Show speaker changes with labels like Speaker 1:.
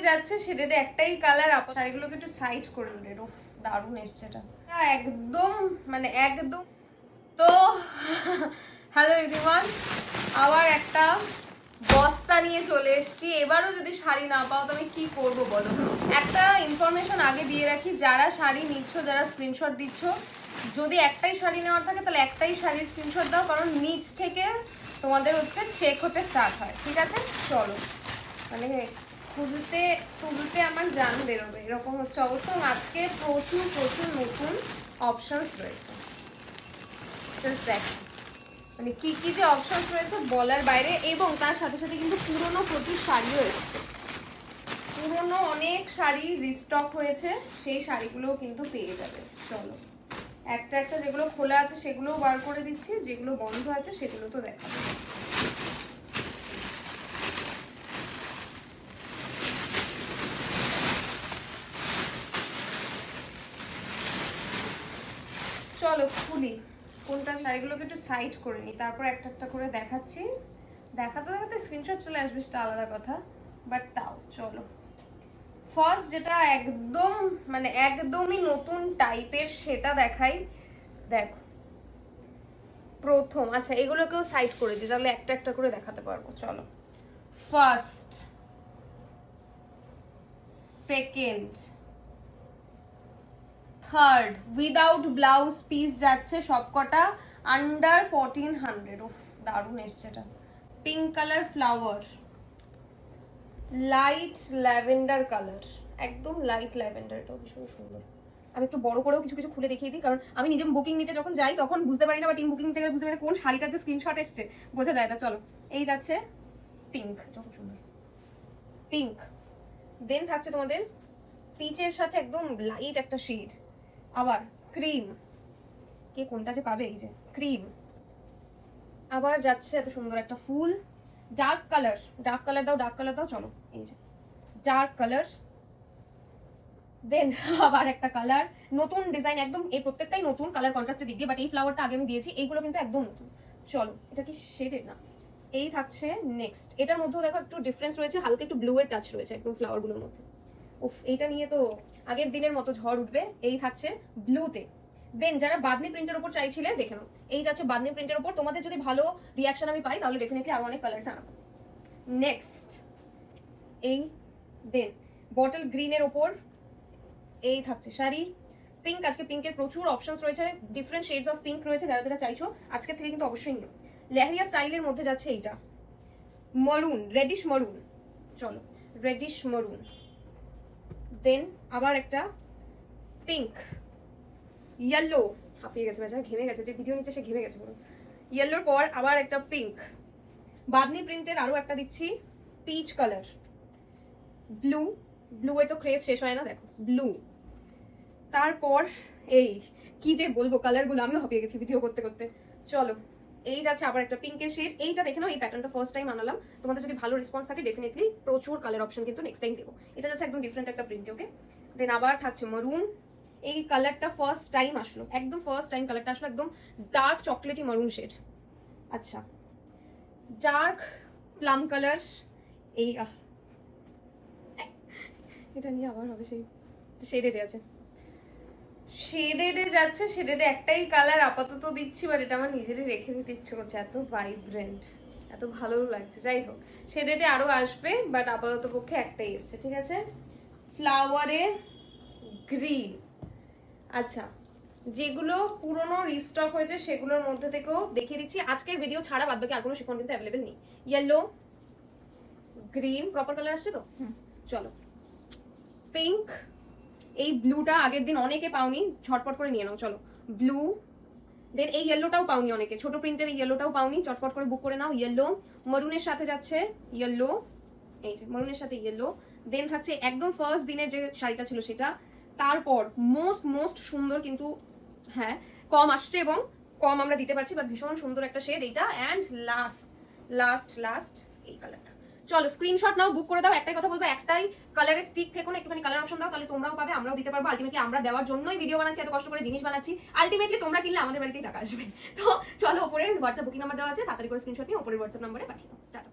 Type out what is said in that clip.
Speaker 1: যাচ্ছে শেডেডে একটাই কালার। শাড়িগুলোকে একটু সাইড করে দিলে দারুণ এসছে এটা একদম মানে একদম। তো হ্যালো এভরিওয়ান, আবার একটা বস্তা নিয়ে চলে এসেছি। এবারও যদি শাড়ি না পাও তো আমি কি করবো বলো। একটা ইনফরমেশন আগে দিয়ে রাখি, যারা শাড়ি নিচ্ছ, যারা স্ক্রিনশট দিচ্ছ, যদি একটাই শাড়ি নেওয়ার থাকে তাহলে একটাই শাড়ির স্ক্রিনশট দাও, কারণ নিচ থেকে তোমাদের হচ্ছে চেক হতে স্টার্ট হয়, ঠিক আছে? চলো, মানে খুলতে তুলতে আমার জান বেরোবে এরকম হচ্ছে অবশ্য। আজকে প্রচুর প্রচুর নতুন অপশনস রয়েছে, দেখ মানে কি কি যে অপশনস রয়েছে বলার বাইরে। এবং তার সাথে সাথে কিন্তু পুরনো প্রচুর শাড়িও এসেছে, পুরনো অনেক শাড়ি রিস্টক হয়েছে, সেই শাড়িগুলোও কিন্তু পেয়ে যাবে। চলো একটা একটা যেগুলো খোলা আছে সেগুলোও বার করে দিচ্ছি, যেগুলো বন্ধ আছে সেগুলো তো দেখাবো। চলো খুলি, কোনটা শাড়িগুলোকে একটু সাইড করে নিই, তারপর একটা একটা করে দেখাচ্ছি। দেখাতে দেখাতে স্ক্রিনশট চলে আসবে সেটা আলাদা কথা, বাট তাও চলো। ফার্স্ট যেটা একদম মানে একদমই নতুন টাইপের সেটা দেখাই। দেখো প্রথম, আচ্ছা এগুলোকেও সাইড করে দিই তাহলে একটা একটা করে দেখাতে পারবো। চলো, first, second, third without blouse piece যাচ্ছে সবকটা আন্ডার 1400। উফ দারুণ এসছে এটা। Pink colour flower, light lavender colour, একদম লাইট ল্যাভেন্ডার, এটাও ভীষণ সুন্দর। আমি একটু বড় করেও কিছু কিছু খুলে দেখিয়ে দিই, কারণ আমি নিজে বুকিং নিতে যখন যাই তখন বুঝতে পারি না, বা টিম বুকিং থেকে বুঝতে পারি কোন শাড়িটার যে স্ক্রিনশট এসছে বোঝা যায় না। চলো, এই যাচ্ছে পিঙ্ক, এটা খুব সুন্দর পিঙ্ক। দেন থাকছে তোমাদের পিচের সাথে একদম লাইট একটা শেড, আবার ক্রিম, কে কোনটা যে পাবে, এই যে ক্রিম। আবার যাচ্ছে এত সুন্দর একটা ফুল, ডার্ক কালার, ডার্ক কালার দাও, ডার্ক কালার দাও। চলো, এই যে ডার্ক কালার। দেন আবার একটা কালার, নতুন ডিজাইন একদম, এই প্রত্যেকটাই নতুন কালার কন্ট্রাস্টের দিক দিয়ে, বাট এই ফ্লাওয়ারটা আগে আমি দিয়েছি, এইগুলো কিন্তু একদম নতুন। চলো, এটা কি শেডেড না? এই থাকছে নেক্সট, এটার মধ্যেও দেখো একটু ডিফারেন্স রয়েছে, হালকা একটু ব্লু এর টাচ রয়েছে একদম ফ্লাওয়ার গুলোর মধ্যে। উফ, এইটা নিয়ে তো আগের দিনের মতো ঝড় উঠবে। এই থাকছে ব্লুতে। দেন যারা বাদনি প্রিন্টের উপর চাইছিলে দেখে নাও, এই যাচ্ছে বাদনি প্রিন্টের উপর। তোমাদের যদি ভালো রিয়াকশন আমি পাই তাহলে ডেফিনেটলি আরো অনেক কালার্স আনাবো। নেক্সট এই, দেন বটল গ্রিনের উপর এই থাকছে শাড়ি। পিঙ্ক, আজকে পিঙ্কের প্রচুর অপশনস রয়েছে, ডিফারেন্ট শেডস অফ পিঙ্ক রয়েছে, যারা যারা চাইছো আজকে থেকে কিন্তু অবশ্যই নিও। লেহেরিয়া স্টাইলের মধ্যে যাচ্ছে এইটা, মরুন, রেডিশ মরুন। চলো, রেডিশ মরুন। দেন আবার একটা পিঙ্ক, ইয়েলো, হাঁপিয়ে গেছে বেচারা, ঘেমে গেছে, যে ভিডিও নিচ্ছে সে ঘেমে গেছে পুরো। ইয়েলোর পর আবার একটা পিঙ্ক, বাদনি প্রিন্টের আরো একটা দিচ্ছি পিচ কালার, ব্লু, ব্লু এ তো ক্রেজ শেষ হয় না, দেখো ব্লু। তারপর এই কি যে বলবো কালারগুলো, আমিও হাঁপিয়ে গেছি ভিডিও করতে করতে। চলো, এই যাচ্ছে আবার একটা পিঙ্কের শেড, এইটা দেখে নাও, এই প্যাটার্নটা ফার্স্ট টাইম আনালাম, তোমাদের যদি ভালো রেসপন্স থাকে ডেফিনেটলি প্রচুর কালার অপশন কিন্তু নেক্সট টাইম দেবো। এটা যাচ্ছে একদম ডিফারেন্ট একটা প্রিন্ট, ওকে। দেন আবার থাকছে মারুন, এই কালারটা ফার্স্ট টাইম আসলো, একদম ফার্স্ট টাইম কালারটা আসলো, একদম ডার্ক চকলেটি মারুন শেড। আচ্ছা, ডার্ক প্লাম কালার, এই এটা নিয়ে আবার হবে সেই শেডেডে আছে, শেডেডে যাচ্ছে, শেডেডে একটাই কালার আপাতত দিচ্ছি, বাট এটা আমার নিজেরই রেখে দিতে ইচ্ছে করছে, এত ভাইব্রেন্ট, এত ভালো লাগছে। যাই হোক, শেডেডে আরো আসবে, বাট আপাতত পক্ষে একটাই এসছে, ঠিক আছে। ফ্লাওয়ারে গ্রিন। আচ্ছা, যেগুলো পুরনো রিস্টক হয়েছে সেগুলোর মধ্যে থেকেও দেখিয়ে দিচ্ছি, আজকের ভিডিও ছাড়া বাদ বাকি আর কোনো শিফন কিন্তু অ্যাভেলেবেল নেই। ইয়েলো, গ্রিন প্রপার কালার আসছে তো, চলো পিঙ্ক, এই ব্লুটা আগের দিন অনেকে পাওনি, ঝটপট করে নিয়ে নাও। চলো ব্লু, দেন এই ইয়েলোটাও পাওনি অনেকে, ছোট প্রিন্টের এই ইয়েলোটাও পাওনি, চটপট করে বুক করে নাও। ইয়েলো, মরুনের সাথে যাচ্ছে ইয়েলো, এই যে মরুনের সাথে ইয়েলো। দেন থাকছে একদম ফার্স্ট দিনের যে শাড়িটা ছিল সেটা। তারপর মোস্ট মোস্ট সুন্দর, কিন্তু হ্যাঁ কম আসছে এবং কম আমরা দিতে পারছি, বাট ভীষণ সুন্দর একটা শেড এইটা। অ্যান্ড লাস্ট লাস্ট লাস্ট এই কালারটা। চলো স্ক্রিনশট নাও, বুক করে দাও। একটাই কথা বলবো, একটাই কালারে স্টিক থেকো না, একটুখানি কালার অপশন দাও, তাহলে তোমরাও পাবে, আমরাও দিতে পারবো। আলটিমেটলি আমরা দেওয়ার জন্যই ভিডিও বানাচ্ছি, এত কষ্ট করে জিনিস বানাচ্ছি, আলটিমেটলি তোমরা কিনলে আমাদের বাড়িতেই টাকা আসবে। তো চলো, উপরে হোয়াটসঅ্যাপ বুকিং নাম্বার দেওয়া আছে, তাড়াতাড়ি করে স্ক্রিনশট নিয়ে উপরে হোয়াটসঅ্যাপ নাম্বারে পাঠিয়ে দাও। টাটা।